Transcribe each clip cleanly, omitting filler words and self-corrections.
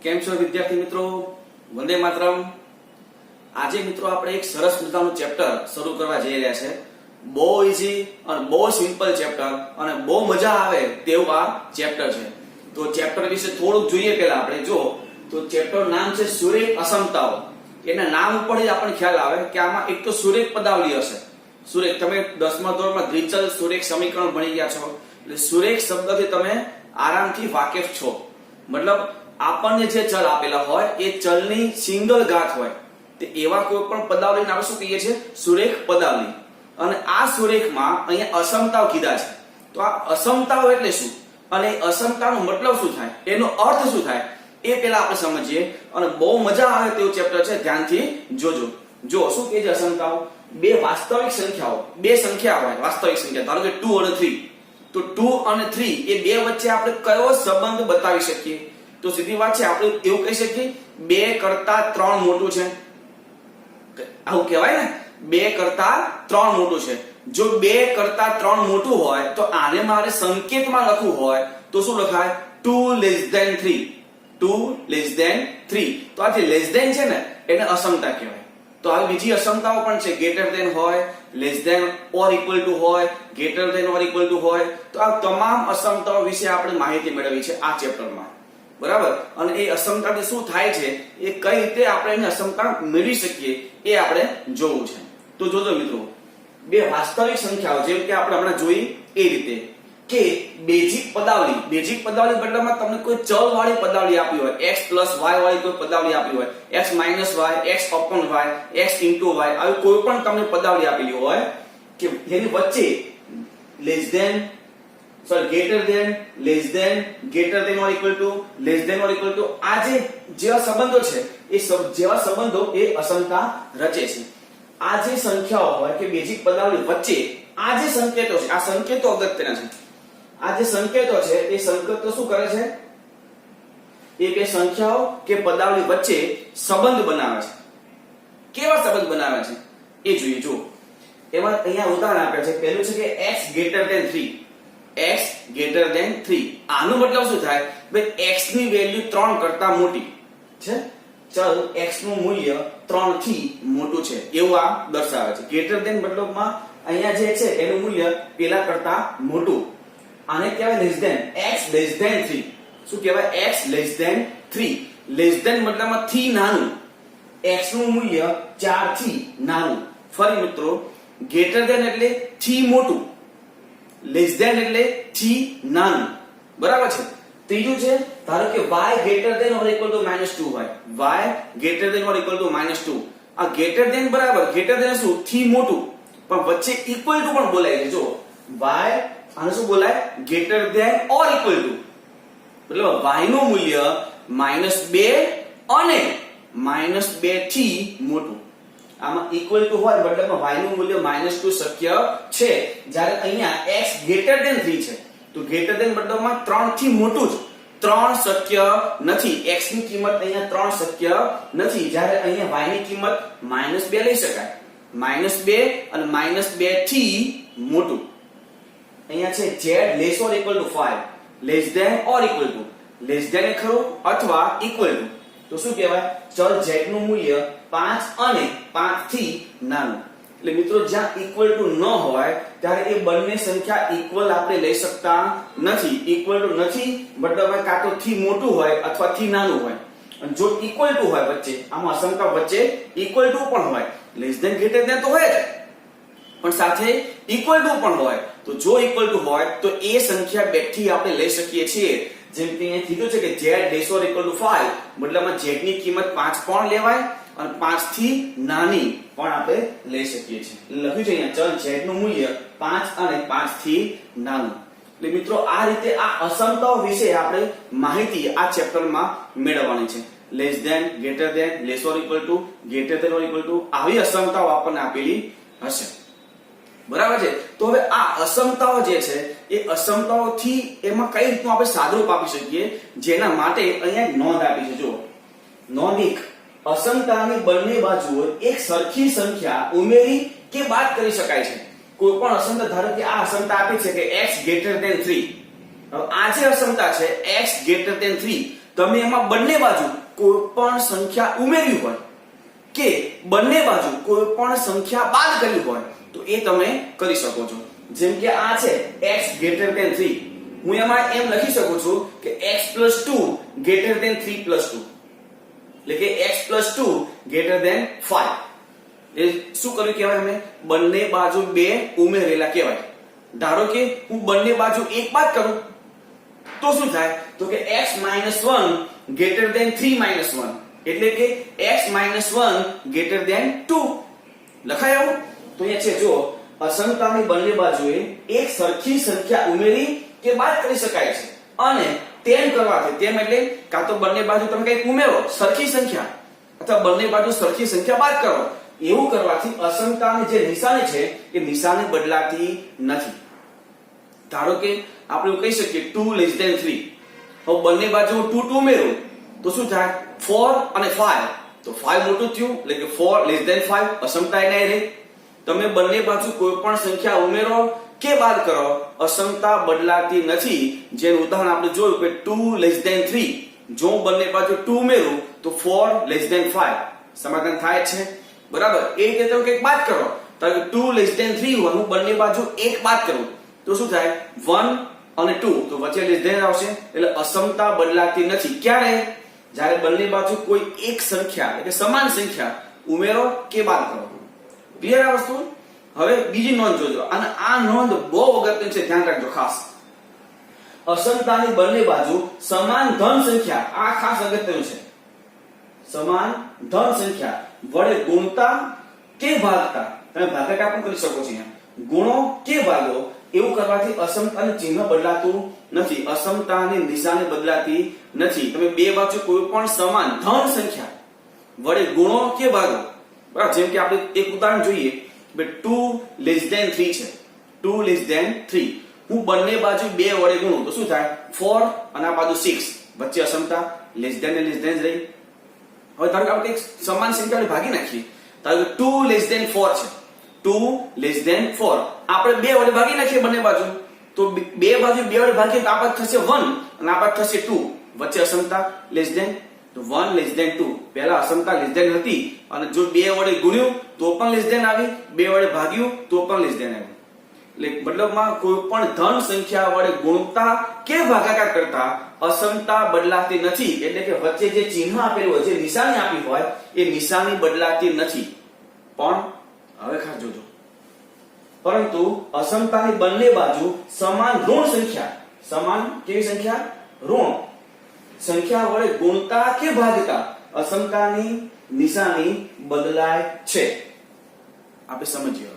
કેમ છો વિદ્યાર્થી મિત્રો? વંદે માતરમ. આજે મિત્રો આપણે એક સરસ મજાનું ચેપ્ટર શરૂ કરવા જઈ રહ્યા છે. બહુ ઈઝી અને બહુ સિમ્પલ ચેપ્ટર અને બહુ મજા આવે તેવું આ ચેપ્ટર છે. તો ચેપ્ટર વિશે થોડુંક જોઈએ પહેલા આપણે. જો તો ચેપ્ટર નામ છે સુરેખ અસમતાઓ. એના નામ ઉપરથી આપણને ખ્યાલ આવે કે આમાં એક તો સુરેખ પદાવલી હશે. સુરેખ, તમે 10મા ધોરણમાં દ્વિચલ સુરેખ સમીકરણ ભણી ગયા છો એટલે સુરેખ શબ્દથી તમે આરામથી વાકેફ છો. મતલબ આપણને જે ચલ આપેલા હોય એ ચલની સિંગલ ઘાત હોય તે એવા કોઈ પણ પદાવલીને આપણે શું કહીએ છીએ? સુરેખ પદાવલી. અને આ સુરેખમાં અહીંયા અસમતાઓ કીધા છે. તો આ અસમતાઓ એટલે શું અને અસમતાનો મતલબ શું થાય, એનો અર્થ શું થાય એ પહેલા આપણે સમજીએ. અને બહુ મજા આવે તેવું ચેપ્ટર છે, ધ્યાનથી જોજો. જો શું કહે છે અસમતાઓ? બે વાસ્તવિક સંખ્યાઓ, બે સંખ્યા હોય વાસ્તવિક સંખ્યા, ધારો કે 2 અને 3. તો 2 અને 3 એ બે વચ્ચે આપણે કયો સંબંધ બતાવી શકીએ? તો સીધી વાત છે, આપણે એવું કહી શકીએ 2 કરતા 3 મોટું છે. આવું કહેવાય ને, 2 કરતા 3 મોટું છે. જો 2 કરતા 3 મોટું હોય તો આને મારે સંકેતમાં લખવું હોય તો શું લખાય? 2 less than 3. 2 less than 3. તો આ જે લેસ ધેન છે ને એને અસમતા કહેવાય. તો આવી બીજી અસમતાઓ પણ છે, ગ્રેટર ધેન હોય, less than or equal to હોય, greater than or equal to હોય. તો આ તમામ અસમતાઓ વિશે આપણે માહિતી મેળવી છે આ ચેપ્ટરમાં. બરાબર? અને એ અસમતાથી શું થાય છે, એ કઈ રીતે આપણે એને અસમતા મેળવી શકીએ એ આપણે જોવું છે. તો જોજો મિત્રો, બે વાસ્તવિક સંખ્યાઓ જેમ કે આપણે હમણાં જોઈ એ રીતે કે બેઝિક પદાવલી. બેઝિક પદાવલી મતલબમાં તમને કોઈ ચલ વાળી પદાવલી આપી હોય, x + y વાળી કોઈ પદાવલી આપી હોય, x - y, x upon y, x into y, આવી કોઈ પણ તમને પદાવલી આપેલી હોય કે જેની વચ્ચે less than, greater than, less than, greater than or equal to, less than or equal to, આ જેવા સંબંધો છે એ જેવા સંબંધો એ અસમતા રચે છે. આ જે સંખ્યાઓ હોય કે બેઝિક પદાવલી વચ્ચે આ જે સંકેતો છે, આ સંકેતો અગત્યના છે. આ જે સંકેતો છે એ સંકેતો શું કરે છે? એ બે સંખ્યાઓ કે પદાવલી વચ્ચે સંબંધ બનાવે છે. કેવા સંબંધ બનાવે છે એ જોઈએ. જો એમાં અહીંયા ઉદાહરણ આપ્યા છે. પહેલું છે કે x greater than 3. x greater than 3. આનો મતલબ શું થાય? ભાઈ x ની વેલ્યુ 3 કરતા મોટી છે. ચલ x નું મૂલ્ય 3 થી મોટું છે એવું આ દર્શાવે છે. ગ્રેટર ધેન મતલબમાં અહીંયા જે છે એનું મૂલ્ય પેલા કરતા મોટું. આને કહેવાય less than. x less than 3. શું કહેવાય? x less than 3. Less than મતલબમાં થી નાનું. x નું મૂલ્ય 4 થી નાનું. ફરી મિત્રો, ગ્રેટર ધેન એટલે થી મોટું, લેસ ધેન એટલે થી નાનું. બરાબર છે? ત્રીજું છે, ધારો કે y greater than or equal to -2 હોય. y greater than or equal to -2. આ greater than બરાબર, greater than શું? થી મોટું, પણ વચ્ચે equal to પણ બોલાય છે. જો y આને શું બોલાય? greater than or equal to, મતલબ y નું મૂલ્ય -2 અને -2 થી મોટું. આમાં ઇક્વલ ટુ હોય મતલબમાં y નું મૂલ્ય -2 શક્ય છે. જ્યારે અહીંયા x greater than 3 છે તો ગ્રેટર ધેન મતલબમાં 3 થી મોટું જ. 3 શક્ય નથી. x ની કિંમત અહીંયા 3 શક્ય નથી. જ્યારે અહીંયા y ની કિંમત -2 લઈ શકાય. -2 અને -2 થી મોટું. અહીંયા છે z less or equal to 5. less than or equal to, less than એ ખરું અથવા equal to. તો શું કહેવાય? ચલ z નું મૂલ્ય 5 અને 5 થી નાનું. એટલે મિત્રો જ્યાં ઇક્વલ ટુ ન હોય ત્યારે એ બંને સંખ્યા ઇક્વલ આપણે લઈ શકતા નથી. ઇક્વલ ટુ નથી મતલબ કાં તો થી મોટું હોય અથવા થી નાનું હોય. અને જો ઇક્વલ ટુ હોય વચ્ચે, આમાં અસમતા વચ્ચે ઇક્વલ ટુ પણ હોય, લેસ ધેન ગ્રેટર ધેન તો હોય જ, પણ સાથે ઇક્વલ ટુ પણ હોય. તો જો ઇક્વલ ટુ હોય તો એ સંખ્યા બેથી આપણે લઈ શકીએ છીએ. જેમ કે અહીંયા કીધું છે કે z less or equal to 5, મતલબમાં z ની કિંમત 5 પણ લેવાય અને 5 થી નાની પણ આપણે લઈ શકીએ છીએ. લખ્યું છે અહીંયા ચલ z નું મૂલ્ય 5 અને 5 થી નાનું. એટલે મિત્રો આ રીતે આ અસમતાઓ વિશે આપણે માહિતી આ ચેપ્ટરમાં મેળવવાની છે. Less than, greater than, less or equal to, greater than or equal to, આવી અસમતાઓ આપણને આપેલી હશે. બરાબર છે? તો હવે આ અસમતાઓ જે છે એ અસમતાઓથી એમાં કઈ રીતનું આપણે સાદરૂપ આપી શકીએ, જેના માટે અહીંયા નોંધ આપી છે. જો નોંધ 1, અસમતાની બંને બાજુઓ એક સરખી સંખ્યા ઉમેરી કે બાદ કરી શકાય છે. કોઈ પણ અસમતા, ધારો કે આ અસમતા આપી છે કે x greater than 3. હવે આ જે અસમતા છે x greater than 3, તમે એમાં બંને બાજુ કોઈ પણ સંખ્યા ઉમેરવી હોય કે બંને બાજુ કોઈ પણ સંખ્યા બાદ કરવી હોય તો એ તમે કરી શકો છો. જેમ કે આ છે x greater than 3, હું એમાં એમ લખી શકું છું કે x + 2 greater than 3 + 2, એટલે કે x + 2 greater than 5. એ શું કર્યું કહેવાય? અમે બંને બાજુ બે ઉમેરેલા કહેવાય. ધારો કે હું બંને બાજુ એક બાદ કરું તો શું થાય? તો કે x - 1 greater than 3 - 1, એટલે કે x - 1 greater than 2. લખાય આવું? તો અહીંયા છે જો અસમતાની બંને બાજુએ એક સરખી સંખ્યા ઉમેરી કે બાદ કરી શકાય છે. અને તેમ કરવાથી, તેમ એટલે કાં તો બંને બાજુ તમે કંઈક ઉમેરો સરખી સંખ્યા, અથવા બંને બાજુ સરખી સંખ્યા બાદ કરો. એવું કરવાથી અસમતાની જે નિશાની છે એ નિશાની બદલાતી નથી. ધારો કે આપણે એવું કહી શકીએ 2 less than 3. હવે બંને બાજુ 2 2 ઉમેરું તો શું થાય? 4 અને 5, તો 5 મોટું થયું, એટલે કે 4 less than 5, અસમતા એને રહી. તમે બંને બાજુ કોઈ પણ સંખ્યા ઉમેરો કે બાદ કરો, અસમતા બદલાતી નથી. જેનું ઉદાહરણ આપણે જોયું કે 2 less than 3, જો હું બંને બાજુ 2 ઉમેરું તો 4 less than 5 સમાધાન થાય છે. બરાબર? એ રીતે તમે કંઈક બાદ કરો, તો 2 less than 3 હોય, હું બંને બાજુ એક બાદ કરું તો શું થાય? 1 અને 2, તો વચ્ચે લેસ ધેન આવશે. એટલે અસમતા બદલાતી નથી. ક્યારે? જ્યારે બંને બાજુ કોઈ એક સંખ્યા એટલે સમાન સંખ્યા ઉમેરો કે બાદ કરો. ક્લિયર આ વસ્તુ? હવે બીજી નોંધ જોજો, અને આ નોંધ બહુ અગત્યની છે, ધ્યાન રાખજો ખાસ. અસમતાની બંને બાજુ સમાન ધન સંખ્યા, આ ખાસ અગત્યનું છે. સમાન ધન સંખ્યા વડે ગુણતા કે ભાગતા, તમે ભાગાકાર પણ કરી શકો છો. અહીંયા ગુણો કે ભાગો, એવું કરવાથી અસમતાનું ચિહ્ન બદલાતું નથી, અસમતાની નિશાની બદલાતી નથી. તમે બે બાજુ કોઈ પણ સમાન ધન સંખ્યા વડે ગુણો કે ભાગો, બરાબર? જેમ કે આપણે એક ઉદાહરણ જોઈએ કે 2 less than 3 છે. 2 less than 3, હું બંને બાજુ 2 વડે ગુણું તો શું થાય? 4 અને આ બાજુ 6, વચ્ચે અસમતા લેસ ધેન ને લેસ ધેન રહી. હવે ધારો કે આપણે એક સમાન સંખ્યાને ભાગી નાખીએ. ધારો કે 2 less than 4 છે. 2 less than 4 આપણે 2 વડે ભાગી નાખીએ બંને બાજુ, તો બે બાજુ 2 વડે ભાગીએ તો આ બાજુ થશે 1 અને આ બાજુ થશે 2, વચ્ચે અસમતા લેસ ધેન. તો 1 less than 2, પહેલા અસમતા લેસ ધેન હતી, અને જો 2 વડે ગુણ્યું તો પણ લેસ ધેન આવી, 2 વડે ભાગ્યું તો પણ લેસ ધેન આવી. એટલે મતલબમાં કોઈ પણ ધન સંખ્યા વડે ગુણતા કે ભાગાકાર કરતા અસમતા બદલાતી નથી. એટલે કે વચ્ચે જે ચિહ્ન આપેલું હોય, જે નિશાની આપી હોય, એ નિશાની બદલાતી નથી. પણ હવે ખાસ જોજો, પરંતુ અસમતાની બંને બાજુ સમાન ઋણ સંખ્યા, સમાન કેવી સંખ્યા? ઋણ સંખ્યા વડે ગુણતા કે ભાગતા અસમતાની નિશાની બદલાય છે. આપણે સમજીએ.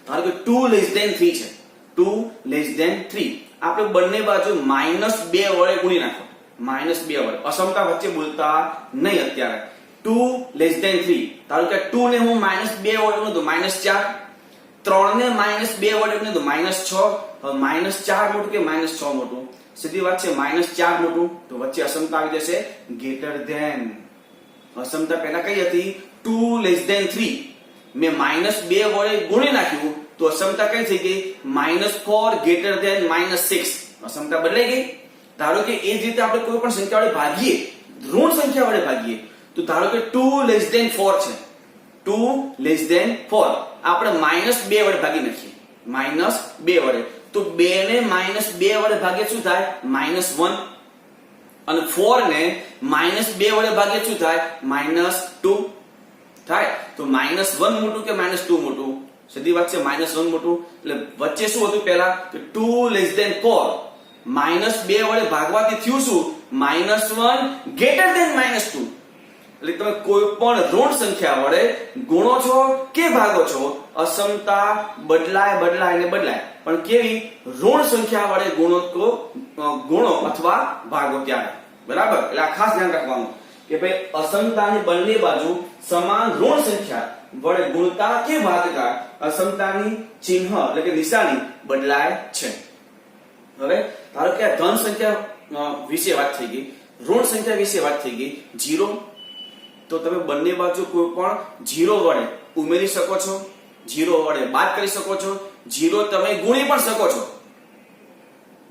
ધારો કે 2 less than 3 છે. 2 less than 3 આપણે બંને બાજુ -2 વડે ગુણી નાખો, -2 વડે. અસમતા વચ્ચે બોલતા નહીં અત્યારે. 2 less than 3, ધારો કે 2 ને હું -2 વડે ગુણું તો -4, 3 ને -2 વડે ગુણું તો -6. હવે -4 મોટું કે -6 મોટું? સીધી વાત છે, -4 મોટું. તો વચ્ચે અસમતા આવી જશે greater than. અસમતા પહેલા કઈ હતી? 2 less than 3, મેં -2 વડે ગુણી નાખ્યું તો અસમતા કઈ થઈ ગઈ? -4 greater than -6. અસમતા બદલાઈ ગઈ. ધારો કે એ જ રીતે આપણે કોઈ પણ સંખ્યા વડે ભાગીએ, ઋણ સંખ્યા વડે ભાગીએ, તો ધારો કે 2 less than 4 છે. 2 less than 4 આપણે -2 વડે ભાગી નાખીએ, -2 વડે, તો 2 ને -2 વડે ભાગીએ શું થાય? -1. અને 4 ને -2 વડે ભાગીએ શું થાય? -2 થાય. તો -1 મોટું કે -2 મોટું? સીધી વાત છે, -1 મોટું. એટલે વચ્ચે શું હતું પહેલા? કે 2 less than 4, -2 વડે ભાગવાથી થયું શું? -1 greater than -2. એટલે તમે કોઈ પણ ઋણ સંખ્યા વડે ગુણો છો કે ભાગો છો, અસમતા બદલાય ને બદલાય. પણ કેવી? ઋણ સંખ્યા વડે ગુણો અથવા ભાગો ત્યારે. બરાબર? એટલે આ ખાસ ધ્યાન રાખવાનું કે ભાઈ અસમતાની બંને બાજુ સમાન ઋણ સંખ્યા વડે ગુણતા કે ભાગતા અસમતાની ચિહ્ન એટલે કે નિશાની બદલાય છે. હવે ધારો કે આ ધન સંખ્યા વિશે વાત થઈ ગઈ, ઋણ સંખ્યા વિશે વાત થઈ ગઈ. 0, તો તમે બંને બાજુ કોઈ પણ 0 વડે ઉમેરી શકો છો, 0 વડે બાદ કરી શકો છો, 0 તમે ગુણી પણ શકો છો.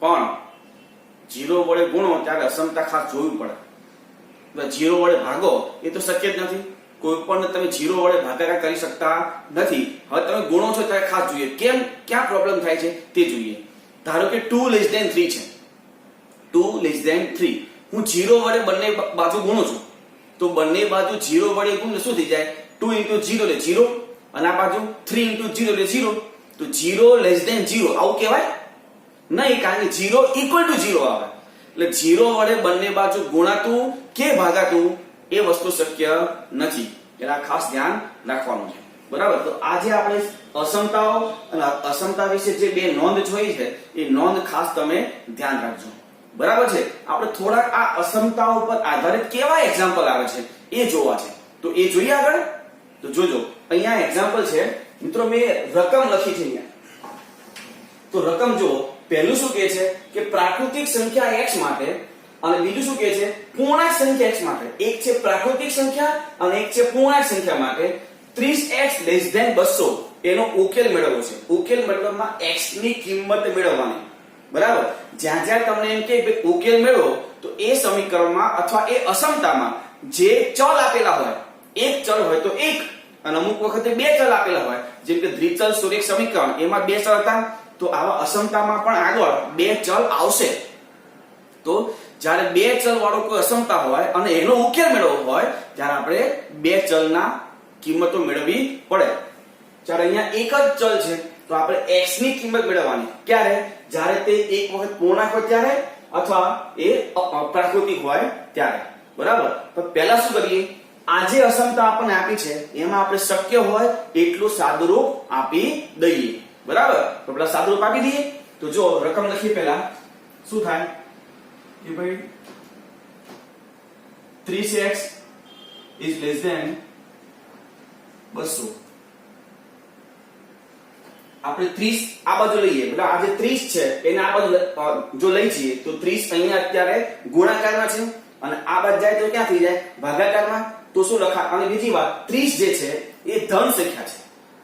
પણ 0 વડે ગુણો ત્યારે અસમતા ખાસ જોવી પડે. 0 વડે ભાગો એ તો શક્ય જ નથી. કોઈ પણ તમે 0 વડે ભાગાકાર કરી શકતા નથી. હવે તમે ગુણો છો ત્યારે ખાસ જોઈએ કેમ, ક્યાં પ્રોબ્લેમ થાય છે તે જોઈએ. ધારો કે 2 <3 છે, 2 <3 હું 0 વડે બંને બાજુ ગુણું છું તો બંને બાજુ 0 વડે ગુણને શું થઈ જાય, 2 * 0 એટલે 0 અને આ બાજુ 3 * 0 એટલે 0. તો 0 <0 આવું કહેવાય નહીં, કારણ કે 0 = 0 આવે. એટલે 0 વડે બંને બાજુ ગુણાતું કે ભાગાતું એ વસ્તુ શક્ય નથી. એટલે આ ખાસ ધ્યાન રાખવાનું છે. બરાબર. તો આજે આપણે અસમતાઓ અને અસમતા વિશે જે બે નોંધ જોઈ છે એ નોંધ ખાસ તમે ધ્યાન રાખજો. બરાબર છે. આપણે થોડાક આ અસમતાઓ પર આધારિત કેવા એક્ઝામ્પલ આવે છે એ જોવા છે. તો એ જોઈએ આગળ. તો જોજો અહીંયા એક્ઝામ્પલ છે મિત્રો, મેં રકમ લખી છે અહીંયા. તો રકમ જો પહેલું શું કહે છે કે પ્રાકૃતિક સંખ્યા x માટે અને બીજું શું કહે છે પૂર્ણાંક સંખ્યા x માટે. એક છે પ્રાકૃતિક સંખ્યા અને એક છે પૂર્ણાંક સંખ્યા માટે 30x < 200 એનો ઉકેલ મેળવવો છે. ઉકેલ મતલબમાં x ની કિંમત મેળવવાની. બરાબર. જ્યાં જ્યાં તમને એમ કે ઉકેલ મેળવો તો એ સમીકરણમાં અથવા એ અસમતામાં જે ચલ આપેલા હોય, એક ચલ હોય તો એક, અને અમુક વખતે બે ચલ આપેલા હોય, જેમ કે દ્વિચલ સુરેખ સમીકરણ એમાં બે ચલ હતા, તો આવા અસમતામાં પણ આગળ બે ચલ આવશે. તો જ્યારે બે ચલ વાળો કોઈ અસમતા હોય અને એનો ઉકેલ મેળવવો હોય ત્યારે આપણે બે ચલના કિંમતો મેળવવી પડે. જ્યારે અહીંયા એક જ ચલ છે તો આપણે x ની કિંમત મેળવવાની. ક્યારે? જ્યારે તે એક વખત પૂર્ણાંક હોય ત્યારે અથવા એ પ્રાકૃતિક હોય ત્યારે. બરાબર. તો પહેલા શું કરીએ, આ જે અસમતા આપણને આપી છે એમાં આપણે શક્ય હોય એટલું સાદુરૂપ આપી દઈએ. બરાબર. તો પેલા સાદુરૂપ આપી દઈએ. તો જો રકમ લખીએ પહેલા શું થાય કે ભાઈ 30x < 200. આપણે 30 આ બાજુ લઈએ, એટલે આ જે 30 છે એને આ બાજુ જો લઈ જઈએ તો 30 અહીંયા અત્યારે ગુણાકારમાં છે અને આ બાજુ જાય તો ક્યાં થઈ જાય, ભાગાકારમાં. તો શું લખા, અને બીજી વાત 30 જે છે એ ધન સંખ્યા છે,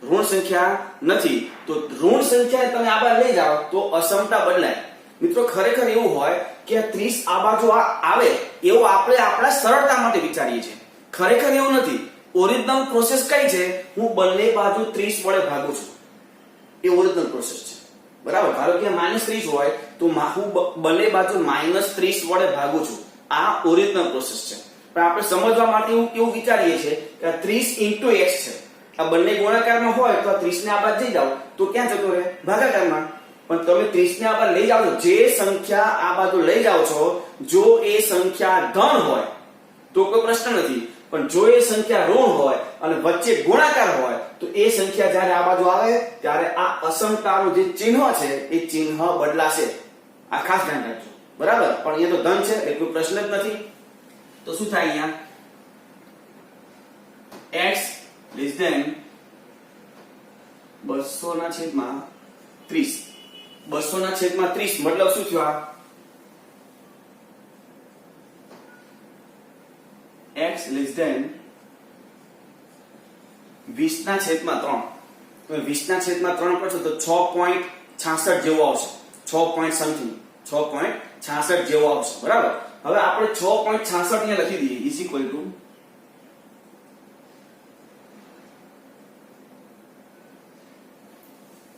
ઋણ સંખ્યા નથી. તો ઋણ સંખ્યા તમે આ બાજુ લઈ જાઓ તો અસમતા બદલાય. મિત્રો ખરેખર એવું હોય કે 30 આ બાજુ આવે એવું આપણે આપણા સરળતા માટે વિચારીએ છીએ. ખરેખર એવું નથી. ઓરિજિનલ પ્રોસેસ કઈ છે, હું બંને બાજુ 30 વડે ભાગું છું, એ ઓરિજિનલ પ્રોસેસ છે. બરાબર. ધારો કે -30 હોય તો હું બંને બાજુ -30 વડે ભાગું છું. આ ઓરિજિનલ પ્રોસેસ છે. પણ આપણે સમજવા માટે એવું વિચારીએ છીએ કે 30 * x છે, આ બંને ગુણાકારમાં હોય તો 30 ને આ બાજુ જઈ જાવ તો ક્યાં જતો રહે, ભાગાકારમાં. પણ તમે 30 ને આ બાજુ લઈ જાવ છો, જે સંખ્યા આ બાજુ લઈ જાવ છો જો એ સંખ્યા ધન હોય તો કોઈ પ્રશ્ન નથી. પણ જો એ સંખ્યા ઋણ હોય અને વચ્ચે ગુણાકાર હોય તો એ સંખ્યા જ્યારે આ બાજુ આવે ત્યારે આ અસમતાનું જે ચિહ્ન છે એ ચિહ્ન બદલાશે. આ ખાસ ધ્યાન રાખજો. બરાબર. પણ એ તો ધન છે એટલે કોઈ પ્રશ્ન જ નથી. તો શું થાય અહીંયા, x < 200/30. 200/30 મતલબ શું થયું, આ x < 20/3. તો 20/3 કરશો તો 6.66 જેવો આવશે. 6.66 જેવો આવશે. બરાબર. હવે આપણે 6.66 અહીંયા લખી દઈએ =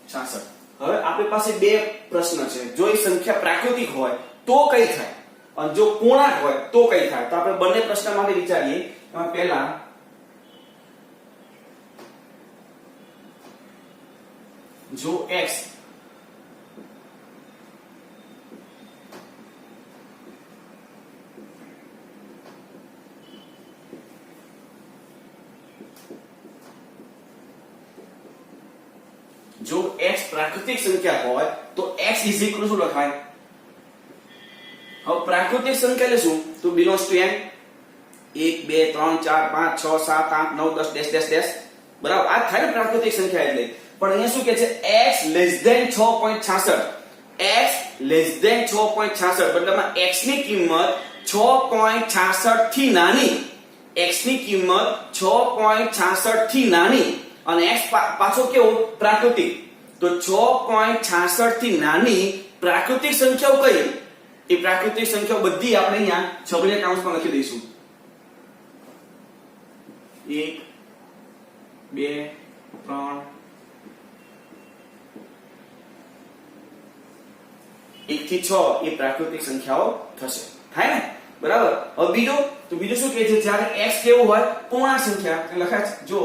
66. હવે આપણી પાસે બે પ્રશ્ન છે. જો એ સંખ્યા પ્રાકૃતિક હોય તો કઈ થાય અને જો પૂર્ણાંક હોય તો કઈ થાય. તો આપણે બંને પ્રશ્ન માટે વિચારીએ. એમાં પહેલા જો x પ્રાકૃતિક સંખ્યા હોય તો x = શું લખાય? હવે પ્રાકૃતિક સંખ્યા એટલે શું? તો belongs to n. 1 2 3 4 5 6 7 8 9 10 .. બરાબર. આ થાય પ્રાકૃતિક સંખ્યા એટલે. પણ અહીંયા શું કહે છે, x < 6.66. x < 6.66 મતલબમાં x ની કિંમત 6.66 થી નાની. x ની કિંમત 6.66 થી નાની અને x પાછો કેવો, પ્રાકૃતિક. તો 6.66 થી નાની પ્રાકૃતિક સંખ્યાઓ કઈ? એ પ્રાકૃતિક સંખ્યાઓ બધી આપણે અહીંયા છગડીયા કૌંસમાં લખી દઈશું. 1 2 3 1 થી 6 એ પ્રાકૃતિક સંખ્યાઓ થશે, થાય ને? બરાબર. હવે બીજું શું કહે છે? જ્યારે x કેવું હોય? પૂર્ણાંક સંખ્યા. લખાય છે જો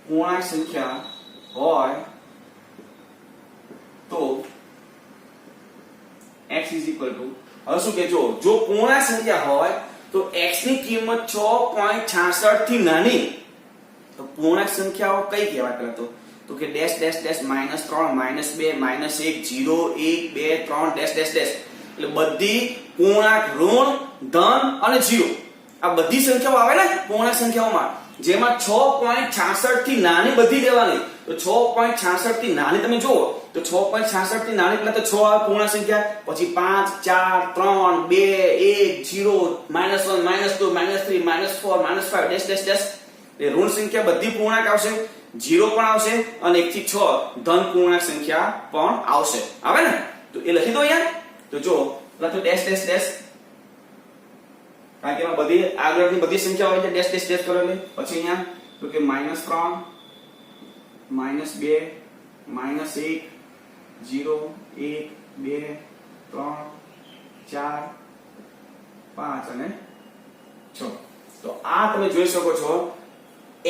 પૂર્ણાંક સંખ્યા હોય તો x = હવે શું કે જો પૂર્ણાંક સંખ્યા હોય તો x ની કિંમત 6.66 થી નાની, તો પૂર્ણાંક સંખ્યાઓ કઈ કહેવાય? પેલા તો કે dash dash dash -3 -2 -1 0 1 2 3 dash dash dash, એટલે બધી પૂર્ણાંક ઋણ ધન અને 0 આ બધી સંખ્યાઓ આવે ને પૂર્ણાંક સંખ્યાઓમાં, જેમાં 6.66 થી નાની બધી લેવાની. તો 6.66 થી નાની તમે જુઓ તો 6.66 થી નાની એટલે તો 6 આવે પૂર્ણાંક સંખ્યા, પછી 5 4 3 2 1 0 -1 -2 -3 -4 -5 ડેશ ડેશ ડેશ, એ ઋણ સંખ્યા બધી પૂર્ણાંક આવશે, 0 પણ આવશે અને 1 થી 6 ધન પૂર્ણાંક સંખ્યા પણ આવશે. આવે ને? તો એ લખી દો અહીંયા. તો જો પેલા તો ડેશ ડેશ ડેશ, કારણ કે એમાં બધી આગળની બધી સંખ્યાઓ આવી જાય, ડેશ ડેશ ડેશ કરેલી. પછી અહીંયા તો કે -3 -2 -1 0 1 2 3 4 5 અને 6. તો આ તમે જોઈ શકો છો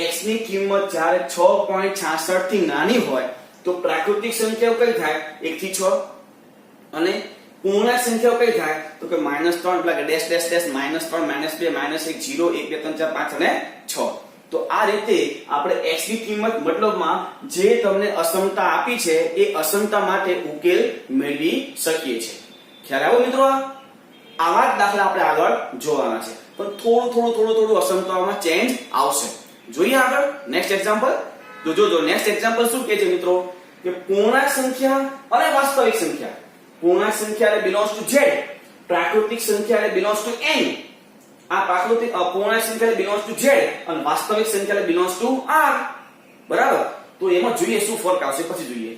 x ની કિંમત જ્યારે 6.66 થી નાની હોય તો પ્રાકૃતિક સંખ્યાઓ કઈ થાય? 1 થી 6 અને પૂર્ણાંક સંખ્યાઓ કઈ થાય? તો કે -3 એટલે કે ડેશ ડેશ ડેશ -3 -2 -1 0 1 2 3 4 5 અને 6. તો આ રીતે આપણે x ની કિંમત મતલબમાં જે તમને અસમતા આપી છે એ અસમતા માટે ઉકેલ મેળવી શકીએ છીએ. ખ્યાલ આવ્યો મિત્રો? આવા જ દાખલા આપણે આગળ જોવાના છે, પણ થોડું અસમતાઓમાં ચેન્જ આવશે. જોઈએ આગળ નેક્સ્ટ એક્ઝામ્પલ. તો જોજો નેક્સ્ટ એક્ઝામ્પલ શું કહે છે મિત્રો કે પૂર્ણાંક સંખ્યા અને વાસ્તવિક સંખ્યા. પૂર્ણાંક સંખ્યા બિલોંગ્સ ટુ z, પ્રાકૃતિક સંખ્યા બિલોંગ્સ ટુ n. આ પ્રાકૃતિક પૂર્ણાંક સંખ્યા બિલોંગ્સ ટુ z અને વાસ્તવિક સંખ્યા બિલોંગ્સ ટુ r. બરાબર? તો એમાં જોઈએ શું ફરક આવશે પછી જોઈએ.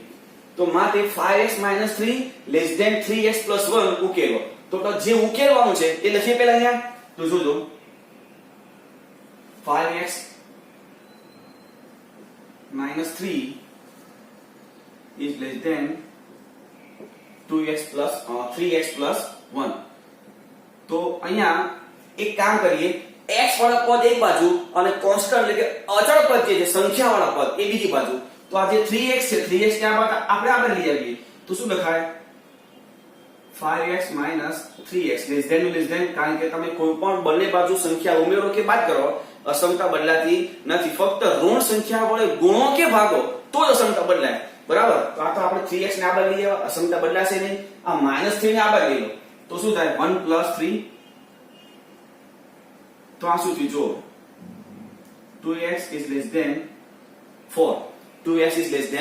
તો માટે 5x - 3 < 3x + 1 ઉકેલો. તો જે ઉકેલવાનું છે એ લખીએ પહેલા અહીંયા. તો જોજો 5x - 3 < 3x + 1. તો અહીંયા એક કામ કરીએ, x વાળા પદ એક બાજુ અને કોન્સ્ટન્ટ એટલે કે અચળ પદ જે છે સંખ્યા વાળા પદ એ બીજી બાજુ. તો આ જે 3x છે 3x ને આપણે આગળ લઈ આવીએ તો શું લખાય? 5x - 3x કારણ કે તમે કોઈ પણ બંને બાજુ સંખ્યા ઉમેરો કે બાદ કરો અસમતા બદલાતી નથી. ફક્ત ઋણ સંખ્યા વડે ગુણો કે ભાગો તો જ અસમતા બદલાય. બરાબર? તો આ તો આપણે 3x ને આગળ લઈ આવ્યા, અસમતા બદલાશે નહીં. આ -3 ને આગળ લઈ લો તો શું થાય? 1 + 3. તો આ શું થયું? જો 2x = 4. 2x =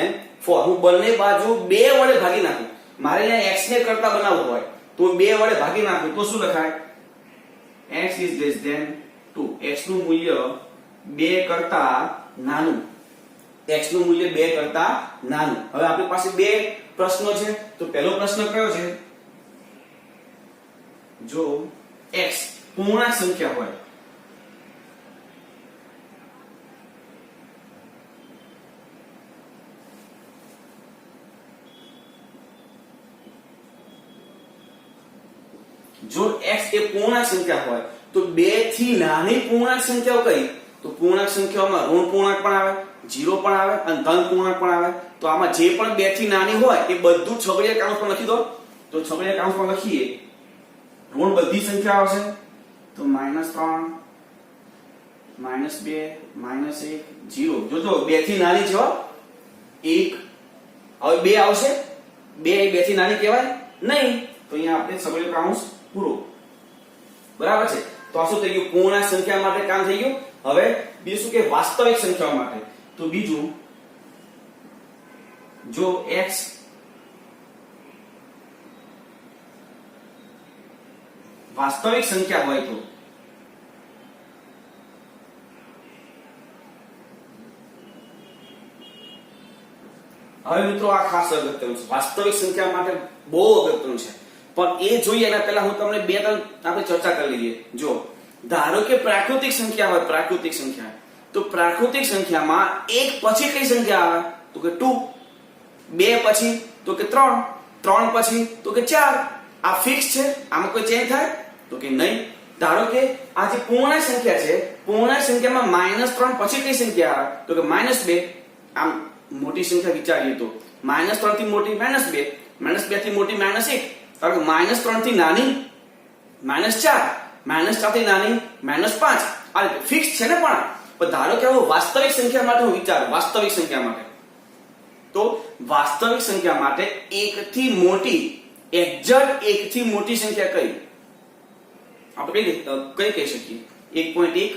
4. હું બંને બાજુ 2 વડે ભાગી નાખું. મારે અહીંયા x ને કરતા બનાવવું હોય તો 2 વડે ભાગી નાખું તો શું લખાય? x = 2. x નું મૂલ્ય 2 કરતા નાનું. x નું મૂલ્ય 2 કરતા નાનું. હવે આપણી પાસે બે પ્રશ્નો છે. તો પહેલો પ્રશ્ન કયો છે? જો x પૂર્ણાંક સંખ્યા હોય જો x એ પૂર્ણાંક સંખ્યા હોય તો 2 થી નાની પૂર્ણાંક સંખ્યાઓ કઈ? તો પૂર્ણાંક સંખ્યાઓમાં ઋણ પૂર્ણાંક પણ આવે, 0 પણ આવે અને ધન પૂર્ણાંક પણ આવે. તો આમાં જે પણ 2 થી નાની હોય એ બધું છગડીયા કૌંસમાં લખી દો. તો છગડીયા કૌંસમાં લખીએ ઋણ બધી સંખ્યા આવશે. તો -3 -2 -1 0. જોજો 2 થી નાની છે હો. 1 હવે 2 આવશે. 2 એ 2 થી નાની કહેવાય નહીં. તો અહીંયા આપણે છગડીયો કૌંસ પૂરો. બરાબર છે? તો આ શું થઈ ગયું? પૂર્ણાંક સંખ્યા માટે કામ થઈ ગયું. હવે બીજું શું કે વાસ્તવિક સંખ્યાઓ માટે. તો બીજું જો x વાસ્તવિક સંખ્યા હોય તો હવે મિત્રો આ ખાસ અગત્યનું છે, વાસ્તવિક સંખ્યા માટે બહુ અગત્યનું છે, પણ એ જોઈએ એના પહેલા હું તમને બે ત્રણ આપણે ચર્ચા કરી લઈએ. જો ધારો કે પ્રાકૃતિક સંખ્યા હોય, પ્રાકૃતિક સંખ્યા, તો પ્રાકૃતિક સંખ્યામાં એક પછી કઈ સંખ્યા આવે તો કે 2, બે પછી તો કે 3, 3 પછી તો કે 4. આ ફિક્સ છે, આમાં કોઈ ચેન્જ થાય તો કે નહીં. ધારો કે આ જે પૂર્ણાંક સંખ્યા છે, પૂર્ણાંક સંખ્યામાં -3 પછી કઈ સંખ્યા આવે તો કે -2. આમ મોટી સંખ્યા વિચારીએ તો -3 થી મોટી -2, -2 થી મોટી -1, ધારો કે -3 થી નાની -4, -4 થી નાની -5. આ રીતે ફિક્સ છે ને. પણ ધારો કે હું વાસ્તવિક સંખ્યા માટે હું વિચારું, વાસ્તવિક સંખ્યા માટે, તો વાસ્તવિક સંખ્યા માટે એક થી મોટી, એક્ઝેક્ટ એક થી મોટી સંખ્યા કઈ આપણે કઈ કહી શકીએ? 1.1.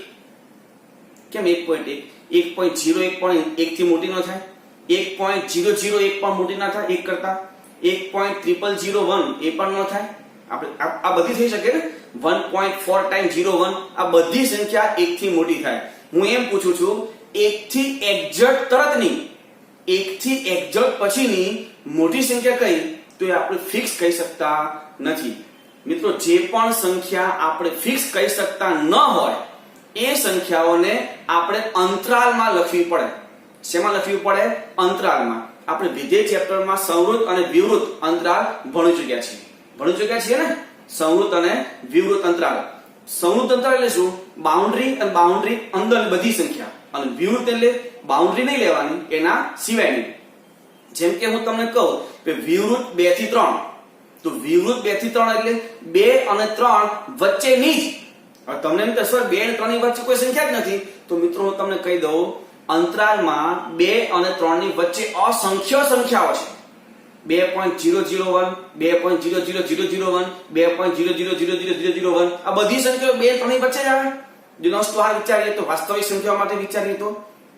કેમ 1.1? 1.01 પણ 1 થી મોટી ન થાય, 1.001 પણ મોટી ના થાય 1 કરતા, 1.0001 એ પણ ન થાય. આપણે આ બધી થઈ શકે ને. 1.4 ટાઈમ્સ 01 આ બધી સંખ્યા 1 થી મોટી થાય. હું એમ પૂછું છું 1 થી એક્ઝેક્ટ તરતની, 1 થી એક્ઝેક્ટ પછીની મોટી સંખ્યા કઈ? તો એ આપણે ફિક્સ કહી શકતા નથી. મિત્રો જે પણ સંખ્યા આપણે ફિક્સ કહી શકતા ન હોય એ સંખ્યાઓને આપણે અંતરાલમાં લખવી પડે. શેમાં લખવી પડે? અંતરાલમાં. આપણે વિધેય ચેપ્ટરમાં સંવૃત અને વિવૃત અંતરાલ ભણી ચૂક્યા છીએ ને. સંવૃત અને વિવૃત અંતરાલ. સંવૃત અંતરાલ એટલે શું? બાઉન્ડ્રી અને બાઉન્ડ્રી અંદર બધી સંખ્યા, અને વિવૃત એટલે બાઉન્ડ્રી નહીં લેવાની, એના સિવાયની. જેમ કે હું તમને કહું કે વિવૃત 2 થી 3, તો વિવૃત 2 થી 3 એટલે 2 અને 3 વચ્ચેની જ. હવે તમને એમ કહેશો 2 અને 3 ની વચ્ચે કોઈ સંખ્યા જ નથી, તો મિત્રો હું તમને કહી દઉં અંતરાલમાં 2 અને 3 ની વચ્ચે અસંખ્ય સંખ્યાઓ છે. 2.001, 2.00001, 2.0000001 આ બધી સંખ્યાઓ 2 અને 3 ની વચ્ચે જ આવે. જો નોસ્તો આ વિચારીએ તો વાસ્તવિક સંખ્યાઓ માટે વિચારીએ તો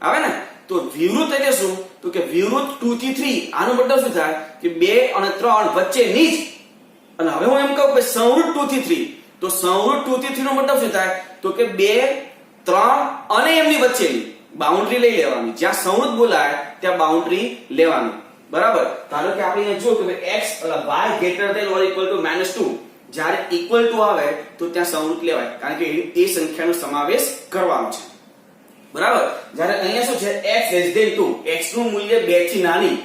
આવે ને. તો વિવૃત એટલે શું? તો કે વિવૃત 2 થી 3. આનો મતલબ શું થાય કે 2 અને 3 વચ્ચેની જ. અને હવે હું એમ કહું કે સંવૃત 2 થી 3, તો સંવૃત 2 થી 3 નો મતલબ શું થાય તો કે 2, 3 અને એમની વચ્ચેની બાઉન્ડ્રી લઈ લેવાની. જ્યાં સંવૃત બોલાય ત્યાં બાઉન્ડ્રી લેવાની. બરાબર. ધારો કે આપણે અહીંયા જો કે x y greater than or equal to -2, જ્યારે ઇક્વલ ટુ આવે તો ત્યાં સંવૃત લેવાય, કારણ કે એ સંખ્યાનો સમાવેશ કરવાનો છે. બરાબર. જ્યારે અહીંયા શું છે? x less than 2, x નું મૂલ્ય 2 થી નાની.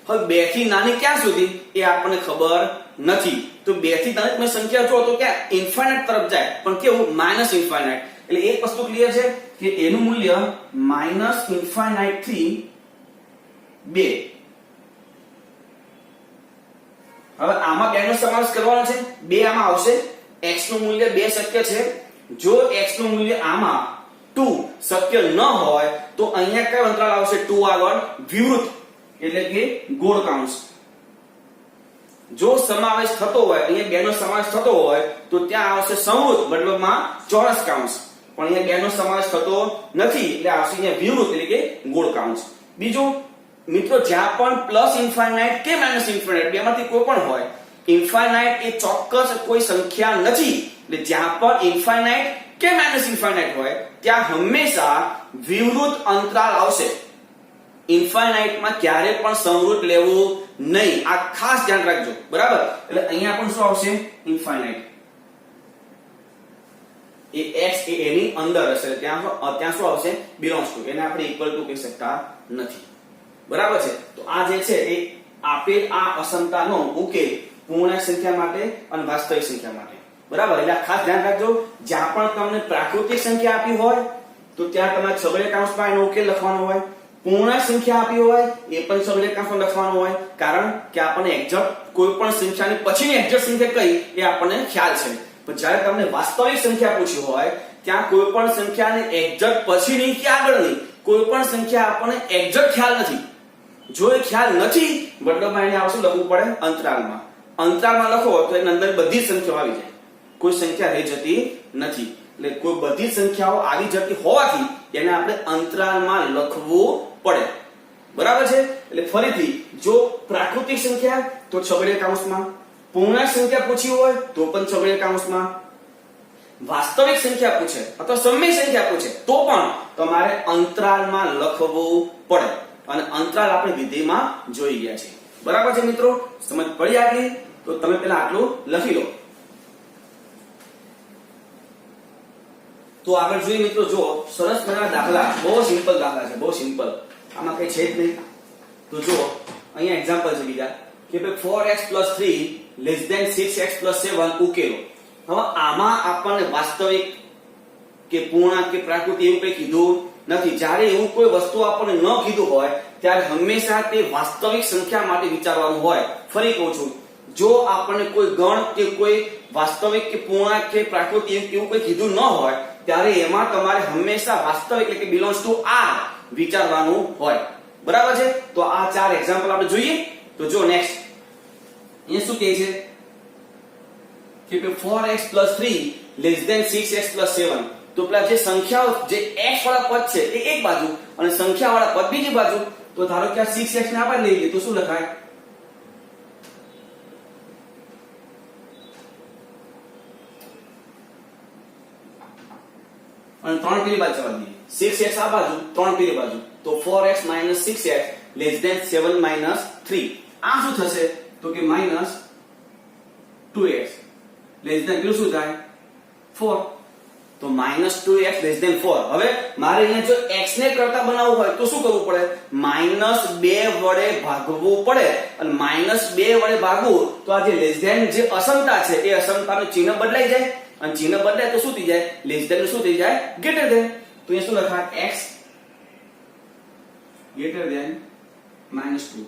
હવે 2 થી નાની ક્યાં સુધી એ આપણને ખબર નથી. તો 2 થી નાની તમે સંખ્યા જો તો ક્યાં ઇન્ફાઇનાઇટ તરફ જાય, પણ કેવું? Minus infinite. એટલે એક વસ્તુ ક્લિયર છે કે એનું મૂલ્ય માઇનસ ઇન્ફાઇનાઇટ થી 2. હવે આમાં 2 નો સમાવેશ કરવાનો છે. 2 આમાં આવશે. x નું મૂલ્ય 2 શક્ય છે. જો x નું મૂલ્ય આમાં 2 શક્ય ન હોય તો અહીંયા કયો અંતરાલ આવશે? 2 આગળ વિવૃત એટલે કે ગોળ કૌંસ. જો સમાવેશ થતો હોય, અહીંયા 2 નો સમાવેશ થતો હોય તો ત્યાં આવશે સંવૃત, મતલબમાં ચોરસ કૌંસ. પણ અહીંયા 2 નો સમાવેશ થતો નથી એટલે આવશે અહીંયા વિવૃત એટલે કે ગોળ કૌંસ. બીજું મિત્રો, જ્યાં પણ પ્લસ ઇન્ફાઇનાઇટ કે માઇનસ ઇન્ફાઇનાઇટ બેમાંથી કોઈ પણ હોય, ઇન્ફાઇનાઇટ એ ચોક્કસ કોઈ સંખ્યા નથી. એટલે જ્યાં પણ ઇન્ફાઇનાઇટ કે માઇનસ ઇન્ફાઇનાઇટ હોય ત્યાં હંમેશા વિવૃત અંતરાલ આવશે. ઇન્ફાઇનાઇટમાં ક્યારે પણ સંવૃત લેવું નહીં. આ ખાસ ધ્યાન રાખજો. બરાબર. એટલે અહીંયા પણ શું આવશે? ઇન્ફાઇનાઇટ. એ x એ એની અંદર હશે, ત્યાં શું આવશે? Belongs to. એને આપણે ઇક્વલ ટુ કહી શકતા નથી. બરાબર છે. તો આ જે છે એ આપેલ આ અસમતાનો ઉકેલ પૂર્ણાંક સંખ્યા માટે અને વાસ્તવિક સંખ્યા માટે. બરાબર. એટલે ખાસ ધ્યાન રાખજો, જ્યાં પણ તમને પ્રાકૃતિક સંખ્યા આપી હોય તો ત્યાં તમારે સબળે કૌંસમાં એનો ઉકેલ લખવાનો હોય. પૂર્ણાંક સંખ્યા આપી હોય એ પણ સબળે કૌંસમાં લખવાનો હોય, કારણ કે આપણને એક્ઝેક્ટ કોઈ પણ સંખ્યાની પછીની એક્ઝેક્ટ સંખ્યા કઈ એ આપણને ખ્યાલ છે. પણ જ્યારે તમને વાસ્તવિક સંખ્યા પૂછી હોય ત્યાં કોઈ પણ સંખ્યાને એક્ઝેક્ટ પછીની કે આગળની કોઈ પણ સંખ્યા આપણને એક્ઝેક્ટ ખ્યાલ નથી. જો એ ખ્યાલ નથી મતલબમાં એને આવશે લખવું પડે અંતરાલમાં. અંતરાલમાં લખો તો એની અંદર બધી સંખ્યાઓ આવી જાય, કોઈ સંખ્યા રહી જતી નથી. એટલે કોઈ બધી સંખ્યાઓ આવી જતી હોવાથી એને આપણે અંતરાલમાં લખવું પડે. બરાબર છે. એટલે ફરીથી જો પ્રાકૃતિક સંખ્યા તો છગડીયા કૌંસમાં, પૂર્ણાંક સંખ્યા પૂછી હોય તો પણ છગડીયા કૌંસમાં, વાસ્તવિક સંખ્યા પૂછે અથવા સમય સંખ્યા પૂછે તો પણ તમારે અંતરાલમાં લખવું પડે. અને અંતરાલ આપણે વિધેયમાં જોઈ ગયા છે. બરાબર છે મિત્રો? સમજ પડી આટલી? તો તમે પહેલા આટલું લખી લો. તો આગળ જોઈએ મિત્રો, જો સરસ મજાના દાખલા, બહુ સિમ્પલ દાખલા છે, બહુ સિમ્પલ, આમાં કઈ છે જ નહીં. તો જો અહીંયા એક્ઝામ્પલ છે બીજા કે ભાઈ 4x + 3 < 6x + 7 ઉકેલો. હવે આમાં આપણને વાસ્તવિક કે પૂર્ણાંક કે પ્રાકૃતિક એવું કંઈ કીધું નથી. જ્યારે એવું કોઈ વસ્તુ આપણને ન કીધું હોય ત્યારે હંમેશા તે વાસ્તવિક સંખ્યા માટે વિચારવાનું હોય. ફરી કહું છું, જો આપણને કોઈ ગણ કે કોઈ વાસ્તવિક કે પૂર્ણાંક કે પ્રાકૃતિક એવું કોઈ કીધું ન હોય ત્યારે એમાં તમારે હંમેશા વાસ્તવિક એટલે કે બિલોંગ્સ ટુ આર વિચારવાનું હોય. બરાબર છે? તો આ 4 એક્ઝામ્પલ આપણે જોઈએ. તો જો નેક્સ્ટ અહીંયા શું કહે છે કે 4x + 3 < 6x + 7. તો પેલા જે સંખ્યાઓ જે x વાળા પદ છે એ એક બાજુ અને સંખ્યા વાળા પદ બીજી બાજુ. તો ધારો કે આ 6x ને આપણે લઈ લઈએ તો શું લખાય? અને 3 પેલી બાજુ જવા દઈએ. 6x આ બાજુ, 3 પેલી બાજુ. તો 4x - 6x < 7 - 3. આ શું થશે? તો કે -2x પેલું શું થાય? 4. તો -2x < 4. હવે મારે અહીંયા જો x ને કરતા બનાવવું હોય તો શું કરવું પડે? -2 વડે ભાગવું પડે. અને -2 વડે ભાગવું તો આ જે જે અસમતા છે એ અસમતાનું ચિહ્ન બદલાઈ જાય. અને ચિહ્ન બદલાય તો શું થઈ જાય? < શું થઈ જાય? Greater than. તો અહીંયા શું લખાય? x < -2.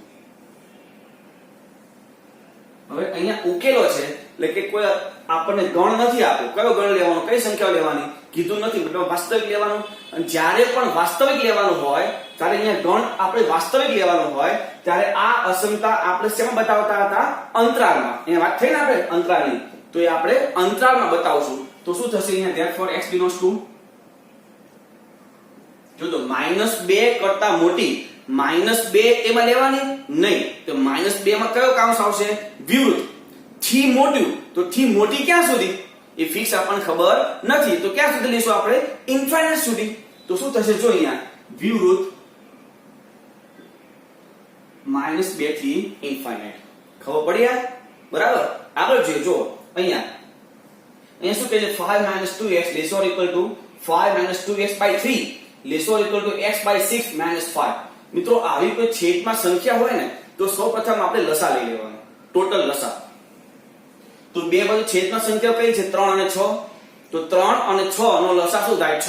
હવે અહીંયા ઉકેલો છે એટલે કે કોઈ આપણને ગણ નથી આપ્યો. કયો ગણ લેવાનો, કઈ સંખ્યા લેવાની કીધું નથી, મતલબ વાસ્તવિક લેવાનું. અને જ્યારે પણ વાસ્તવિક લેવાનું હોય ત્યારે અહીંયા ગણ આપણે વાસ્તવિક લેવાનું હોય ત્યારે આ અસમતા આપણે શેમાં બતાવતા હતા? અંતરાલમાં. અહીંયા વાત થઈ ને આપણે અંતરાલની, તો એ આપણે અંતરાલમાં બતાવશું. તો શું થશે અહીંયા? therefore x belongs to, જો તો -2 કરતા મોટી -2 એમાં લેવાની નહીં. તો -2 માં કયો કાઉન્સ આવશે? વિવૃત. થી મોટું, તો થી મોટી ક્યાં સુધી એ ફિક્સ આપણને ખબર નથી. તો ક્યાં સુધી લઈશું આપણે? ઇન્ફાઇનાઇટ સુધી. તો શું થશે? જો અહીંયા વિવૃત -2 થી ઇન્ફાઇનાઇટ. ખબર પડી? બરાબર. આગળ જોઈએ. જો અહીંયા શું કહે છે? 5 - 2x < 5 - 2x / 3 < x / 6 - 5. મિત્રો આવી કોઈ છેદમાં સંખ્યા હોય ને તો સૌપ્રથમ આપણે લસા લઈ લેવાનો, ટોટલ લસા. તો બે બાજુ છેદમાં સંખ્યા કઈ છે? 3 અને 6. તો 3 અને 6 નો લસા શું થાય? 6.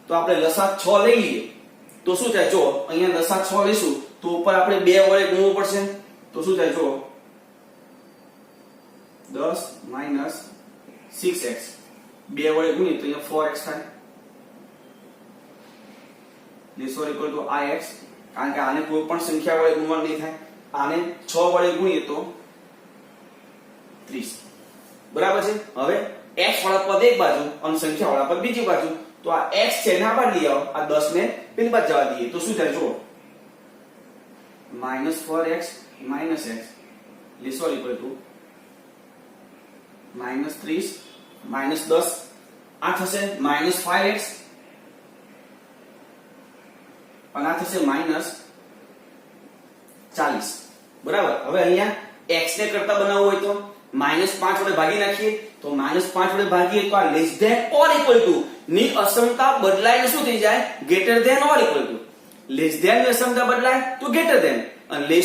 તો આપણે લસા 6 લઈ લઈએ તો શું થાય? જો અહીંયા લસા 6 લઈશું તો ઉપર આપણે 2 વડે ગુણવું પડશે. તો શું થાય? જો 10 - 6x 2 વડે ગુણીએ તો અહીંયા 4x થાય. = ix. કારણ કે આને કોઈ પણ સંખ્યા વડે ગુણવાનું નહીં થાય. આને 6 વડે ગુણીએ તો 30. બરાબર છે? હવે x વાળા પદ એક બાજુ અને સંખ્યા વાળા પદ બીજી બાજુ. તો આ x છે ને આ બાજુ લઈ આવો, આ 10 ને પેલી બાજુ જવા દઈએ. તો શું થાય? જો -4x - x = -30 -10 આ થશે -5x અને આ થશે -40. બરાબર. હવે અહીંયા x ને કરતા બનાવવું હોય તો -5 વડે ભાગી નાખીએ. તો -5 વડે ભાગીએ તો આ < ની અસમતા બદલાઈને શું થઈ જાય? greater than or equal to. ની અસમતા બદલાય તો greater than, અને < ની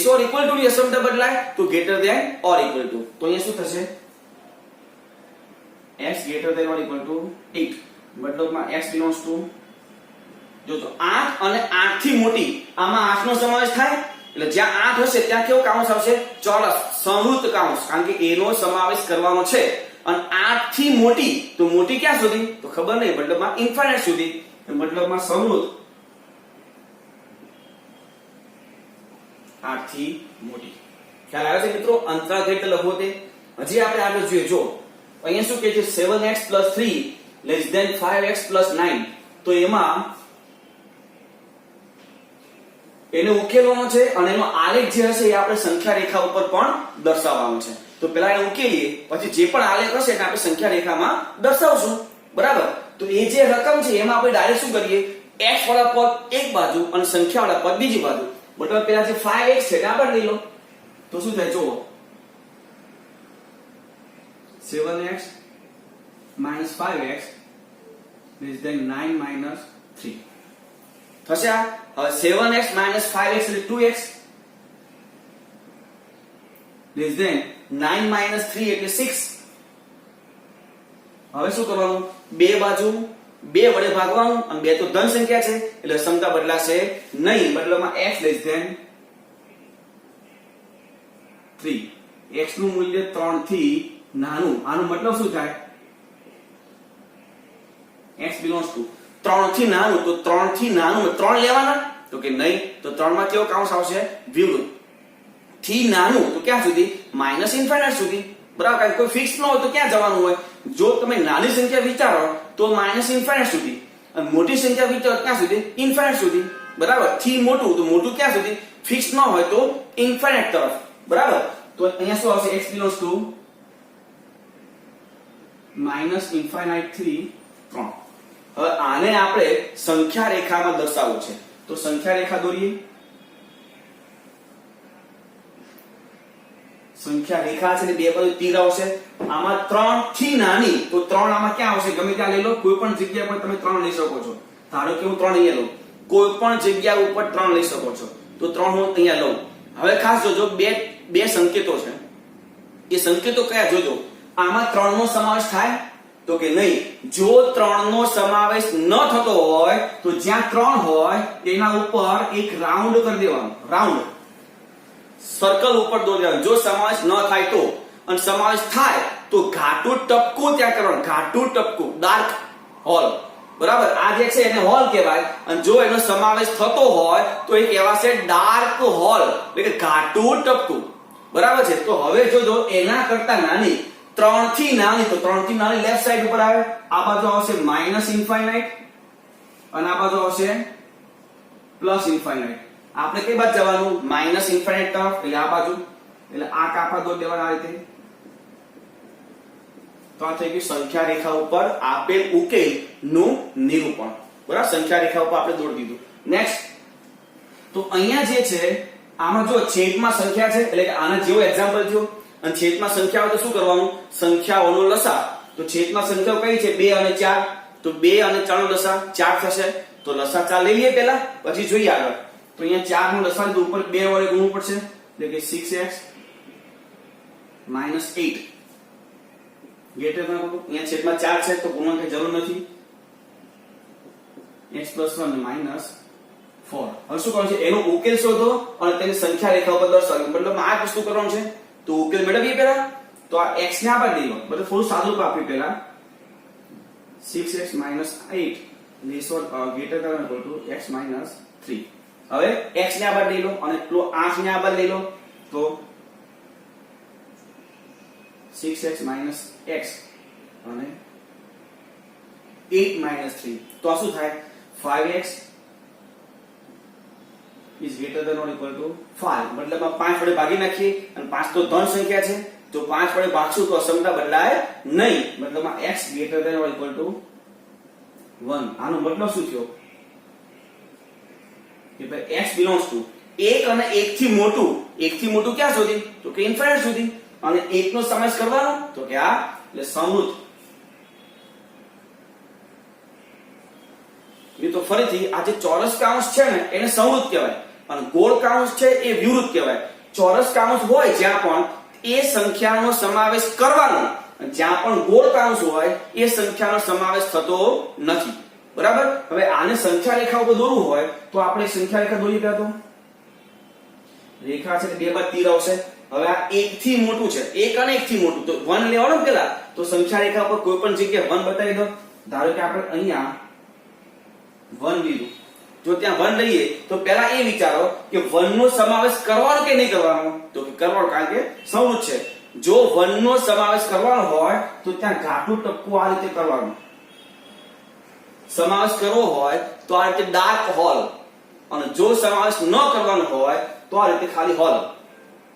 અસમતા બદલાય તો greater than or equal to. તો અહીંયા શું થશે? x < > 8. મતલબમાં x belongs to, જો તો 8 અને 8 થી મોટી, આમાં 8 નો સમાવેશ થાય એટલે જ્યાં 8 હશે ત્યાં કેવો કાઉન્સ આવશે? ચોરસ સંવૃત્ત કાઉન્સ. કારણ કે એનો સમાવેશ કરવાનો છે. અને 8 થી મોટી, તો મોટી ક્યાં સુધી? તો ખબર નહીં, મતલબમાં ઇન્ફાઇનાઇટ સુધી, મતલબમાં સંવૃત્ત 8 થી મોટી. ખ્યાલ આવે છે મિત્રો? અંતરાલ કઈ રીતે લખવો તે હજી આપણે આગળ જોઈએ. જો અહીંયા શું કહે છે? 7x + 3 < 5x + 9. તો એમાં એને ઉકેલવાનો છે અને એનો આલેખ જે હશે એ આપણે સંખ્યા રેખા ઉપર પણ દર્શાવવાનો છે. તો પહેલા એને ઉકેલીએ, પછી જે પણ આલેખ હશે એને આપણે સંખ્યા રેખામાં દર્શાવશું. બરાબર. તો એ જે રકમ છે એમાં આપણે ડાયરેક્ટ શું કરીએ? x વાળા પદ એક બાજુ અને સંખ્યા વાળા પદ બીજી બાજુ. મતલબ પેલા જે 5x છે તે આગળ લઈ લો તો શું થાય જુઓ 7x minus 5x is then 9 minus 3 થશે આ હવે 7x minus 5x એટલે 2x is then 9 minus 3 એટલે 6 હવે શું કરવાનું બે બાજુ 2 વડે ભાગવાનું અને 2 તો ધન સંખ્યા છે એટલે સમતા બદલાશે નહીં મતલબમાં x less than 3 x નું મૂલ્ય 3 થી નાનું આનો મતલબ શું થાય x belongs to 3 થી નાનું તો 3 થી નાનું 3 લેવાના તો કે નહીં તો 3 માં કેવો કાઉન્સ આવશે વિરુદ્ધ થી નાનું તો ક્યાં સુધી માઈનસ ઇન્ફાઇનાઇટ સુધી બરાબર કારણ કોઈ ફિક્સ ન હોય તો ક્યાં જવાનું હોય જો તમે નાની સંખ્યા વિચારો તો માઈનસ ઇન્ફાઇનાઇટ સુધી અને મોટી સંખ્યા વિચારો ક્યાં સુધી ઇન્ફાઇનાઇટ સુધી બરાબર થી મોટું તો મોટું ક્યાં સુધી ફિક્સ ન હોય તો ઇન્ફાઇનાઇટ તરફ બરાબર તો અહીંયા શું આવશે x belongs to minus infinite થી 3 હવે આને આપણે સંખ્યા રેખામાં દર્શાવવું છે તો સંખ્યા રેખા દોરીએ સંખ્યા રેખા છે ને બે બાજુ તીર આવશે આમાં 3 થી નાની તો 3 આમાં ક્યાં આવશે ગમે ત્યાં લઈ લો કોઈ પણ જગ્યા પર તમે 3 લઈ શકો છો ધારો કે હું 3 અહીંયા લઉં કોઈ પણ જગ્યા ઉપર 3 લઈ શકો છો તો 3 હું અહીંયા લઉં હવે ખાસ જોજો બે સંકેતો છે એ સંકેતો કયા જોજો આમાં 3 નો સમાવેશ થાય તો કે નહીં જો 3 નો સમાવેશ ન થતો હોય તો જ્યાં 3 હોય તેના ઉપર એક રાઉન્ડ કરી દેવાનો રાઉન્ડ સર્કલ ઉપર દોરી દેવાનો જો સમાવેશ ન થાય તો અને સમાવેશ થાય તો ઘાટું ટપકું ત્યાં કરવાનું ઘાટું ટપકું ડાર્ક હોલ બરાબર આ જે છે એને હોલ કહેવાય અને જો એનો સમાવેશ થતો હોય તો એ કહેવાશે ડાર્ક હોલ એટલે કે ઘાટું ટપકું બરાબર છે તો હવે જોજો એના કરતા નાની 3 થી નાની તો 3 થી નાની લેફ્ટ સાઈડ ઉપર આવે આ બાજુ આવશે માઈનસ ઇન્ફાઇનાઇટ અને આ બાજુ આવશે પ્લસ ઇન્ફાઇનાઇટ આપણે કઈ બાજુ જવાનું માઈનસ ઇન્ફાઇનાઇટ તરફ એટલે આ બાજુ એટલે આ કાપા દોરી દેવાના આ રીતે તો આ થઈ ગયું સંખ્યા રેખા ઉપર આપેલ ઉકેલ નું નિરૂપણ બરાબર સંખ્યા રેખા ઉપર આપણે દોરી દીધું નેક્સ્ટ તો અહીંયા જે છે આમાં જો છેદમાં સંખ્યા છે એટલે કે આના જેવો એક્ઝામ્પલ જો અને છેદમાં સંખ્યા હોય તો શું કરવાનું સંખ્યાઓનો લસા તો છેદમાં સંખ્યાઓ કઈ છે 2 અને 4 તો 2 અને 4 નો લસા 4 થશે તો લસા 4 લઈ લઈએ પહેલા પછી જોઈએ આગળ તો અહીંયા 4 નો લસા લીધું ઉપર 2 વડે ગુણવું પડશે એટલે કે 6x - 8 ગેટ અહીંયા છેદમાં 4 છે તો ગુણવાની જરૂર નથી x + 1 - 4 હવે શું કરવાનું છે એનો ઉકેલ શોધો અને તેની સંખ્યા રેખા ઉપર દર્શાવો મતલબ આ વસ્તુ કરવાનું છે તો ઉકેલ મેળવીએ પહેલા તો આ x ને આપણે લઈ લો બધું થોડું સાદું કાપીએ પહેલા 6x - 8 > x - 3 હવે x ને આપણે લઈ લો અને પેલો 8 ને આપણે લઈ લો તો 6x - x અને 8 - 3 તો આ શું થાય 5x is greater than or equal to 5 मतलब आप 5 વડે ભાગી નાખીએ અને 5 તો ધન સંખ્યા છે તો 5 વડે ભાગશું તો અસમતા બદલાય નહીં મતલબ આ x greater than or equal to 1 આનો મતલબ શું થયો કે ભાઈ x belongs to 1 અને 1 થી મોટું ક્યાં સુધી તો કે ઇન્ફાઇનાઇટ સુધી અને 1 નો સમાવેશ કરવાનો તો કે આ એટલે સમૃદ્ધ એ તો ફરીથી આ જે ચોરસ કાઉન્સ છે ને એને સમૃદ્ધ કહેવાય અને ગોળ કાઉન્સ છે એ વિવૃદ્ધ કહેવાય ચોરસ કાઉન્સ હોય જ્યાં પણ એ સંખ્યાનો સમાવેશ કરવાનો જ્યાં પણ ગોળ કાઉન્સ હોય એ સંખ્યાનો સમાવેશ થતો નથી બરાબર હવે આને સંખ્યા રેખા ઉપર દોરવું હોય તો આપણે સંખ્યા રેખા દોરી ગયા તો રેખા છે બે બાજુ તીર આવશે હવે આ 1 થી મોટું છે 1 અને 1 થી મોટું તો 1 લેવાનો પેલા તો સંખ્યા રેખા પર કોઈ પણ જગ્યાએ 1 બતાવી દો ધારો કે આપણે અહીંયા 1 લીધું જો ત્યાં 1 લઈએ તો પહેલા એ વિચારો કે 1 નો સમાવેશ કરવાનો કે નહીં કરવાનો તો કે કરવાનો કારણ કે સમૃદ્ધ છે જો 1 નો સમાવેશ કરવાનો હોય તો ત્યાં ઘાટું ટપકું આ રીતે કરવાનું સમાવેશ કરવો હોય તો આ રીતે ડાર્ક હોલ અને જો સમાવેશ ન કરવાનો હોય તો આ રીતે ખાલી હોલ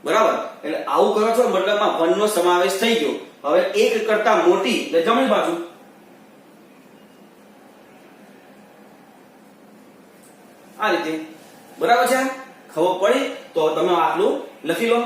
બરાબર એટલે આવું કરો છો મતલબમાં 1 નો સમાવેશ થઈ ગયો હવે 1 કરતા મોટી એટલે જમણી બાજુ આ રીતે બરાબર છે ખબર પડી તો તમે આટલું લખી લો.